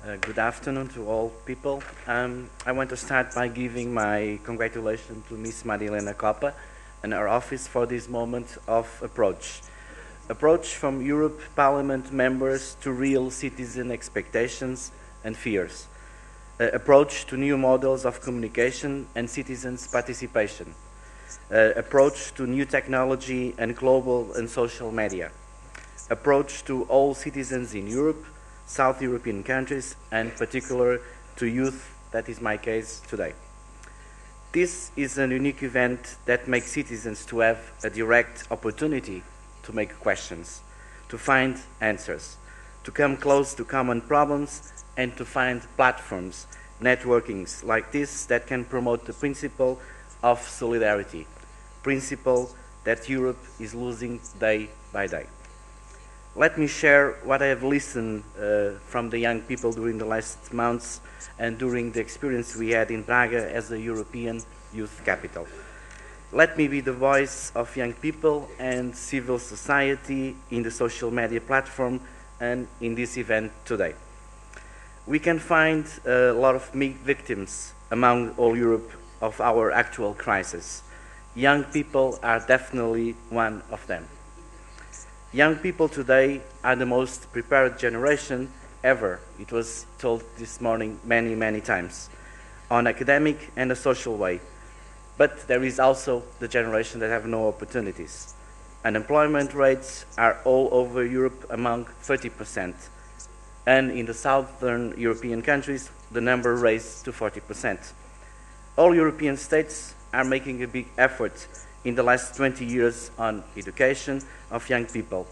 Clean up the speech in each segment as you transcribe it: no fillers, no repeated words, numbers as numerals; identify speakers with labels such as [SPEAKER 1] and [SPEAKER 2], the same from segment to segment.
[SPEAKER 1] Good afternoon to all people. I want to start by giving my congratulations to Miss Marilena Coppa and her office for this moment of approach. Approach from Europe Parliament members to real citizen expectations and fears. Approach to new models of communication and citizens' participation. Approach to new technology and global and social media. Approach to all citizens in Europe, South European countries, and particular to youth, that is my case today. This is a unique event that makes citizens to have a direct opportunity to make questions, to find answers, to come close to common problems, and to find platforms, networkings like this that can promote the principle of solidarity, principle that Europe is losing day by day. Let me share what I have listened from the young people during the last months and during the experience we had in Braga as a European youth capital. Let me be the voice of young people and civil society in the social media platform and in this event today. We can find a lot of victims among all Europe of our actual crisis. Young people are definitely one of them. Young people today are the most prepared generation ever. It was told this morning many times, on academic and a social way. But there is also the generation that have no opportunities. Unemployment rates are all over Europe among 30%. And in the southern European countries, the number raised to 40%. All European states are making a big effort in the last 20 years on education of young people,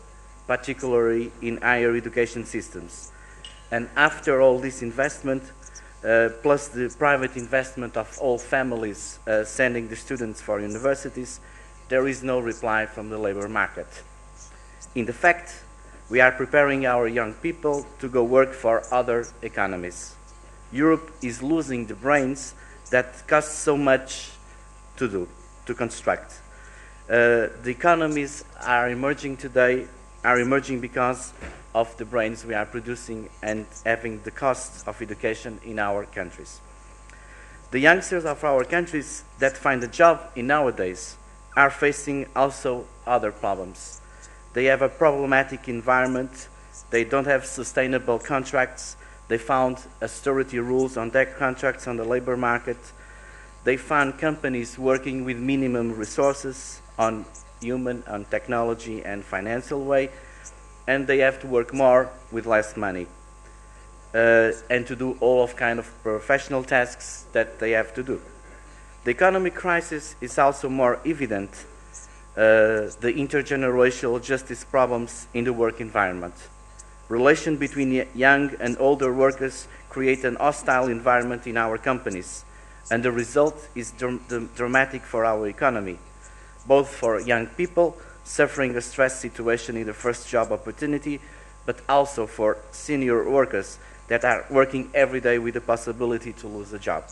[SPEAKER 1] particularly in higher education systems. And after all this investment, plus the private investment of all families sending the students for universities, there is no reply from the labor market. In fact, we are preparing our young people to go work for other economies. Europe is losing the brains that cost so much to construct. The economies are emerging today, are emerging because of the brains we are producing and having the costs of education in our countries. The youngsters of our countries that find a job in nowadays are facing also other problems. They have a problematic environment, they don't have sustainable contracts, they found austerity rules on their contracts on the labor market, they found companies working with minimum resources on human, on technology and financial way, and they have to work more with less money and to do all of kind of professional tasks that they have to do. The economic crisis is also more evident, the intergenerational justice problems in the work environment. Relation between young and older workers create an hostile environment in our companies, and the result is dramatic for our economy, both for young people suffering a stress situation in the first job opportunity, but also for senior workers that are working every day with the possibility to lose a job.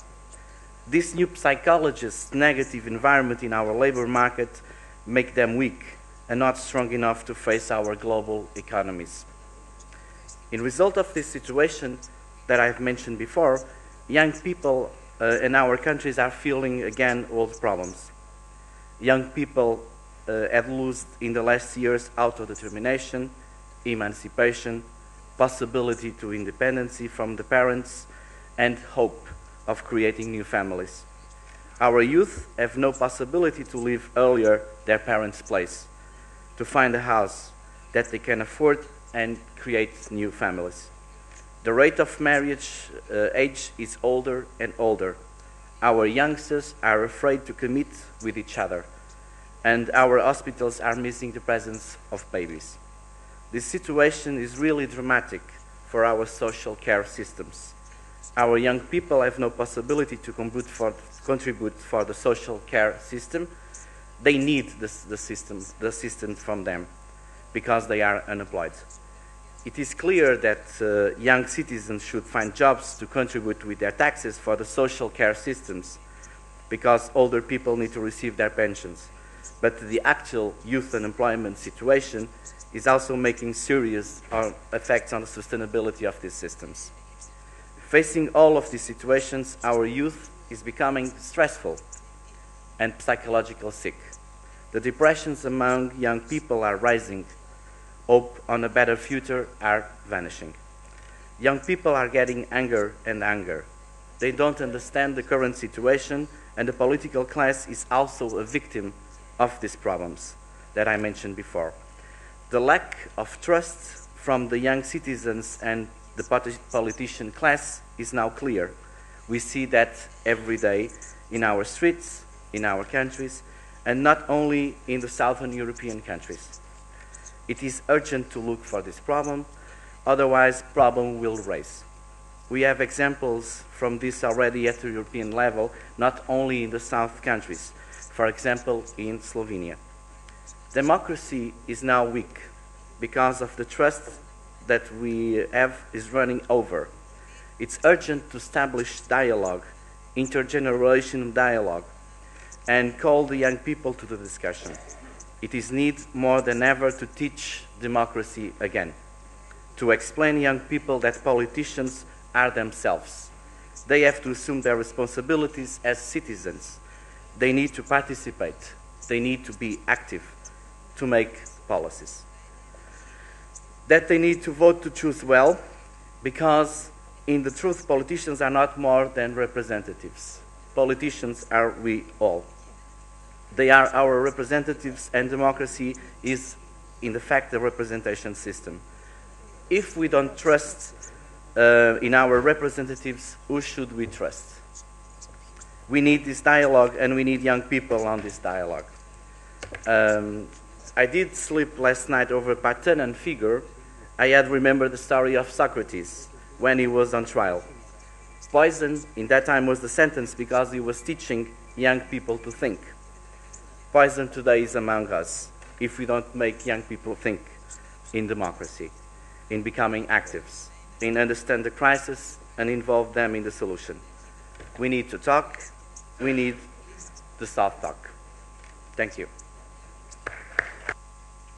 [SPEAKER 1] This new psychologist's negative environment in our labor market make them weak and not strong enough to face our global economies. In result of this situation that I've mentioned before, young people in our countries are feeling again old problems. Young people have lost in the last years autodetermination, emancipation, possibility to independency from the parents, and hope of creating new families. Our youth have no possibility to leave earlier their parents' place, to find a house that they can afford and create new families. The rate of marriage age is older and older. Our youngsters are afraid to commit with each other, and our hospitals are missing the presence of babies. This situation is really dramatic for our social care systems. Our young people have no possibility to contribute for the social care system. They need the system from them because they are unemployed. It is clear that young citizens should find jobs to contribute with their taxes for the social care systems because older people need to receive their pensions. But the actual youth unemployment situation is also making serious effects on the sustainability of these systems. Facing all of these situations, our youth is becoming stressful and psychologically sick. The depressions among young people are rising. Hope on a better future are vanishing. Young people are getting anger and anger. They don't understand the current situation, and the political class is also a victim of these problems that I mentioned before. The lack of trust from the young citizens and the politician class is now clear. We see that every day in our streets, in our countries, and not only in the Southern European countries. It is urgent to look for this problem, otherwise problem will rise. We have examples from this already at the European level, not only in the South countries, for example in Slovenia. Democracy is now weak because of the trust that we have is running over. It's urgent to establish dialogue, intergenerational dialogue, and call the young people to the discussion. It is need more than ever to teach democracy again, to explain young people that politicians are themselves. They have to assume their responsibilities as citizens. They need to participate. They need to be active to make policies. That they need to vote to choose well, because in the truth, politicians are not more than representatives. Politicians are we all. They are our representatives, and democracy is, in fact, the representation system. If we don't trust in our representatives, who should we trust? We need this dialogue, and we need young people on this dialogue. I did sleep last night over a Parthenon figure. I had remembered the story of Socrates when he was on trial. Poison in that time was the sentence because he was teaching young people to think. Poison today is among us if we don't make young people think in democracy, in becoming actives, in understand the crisis and involve them in the solution. We need to talk. We need the soft talk. Thank you.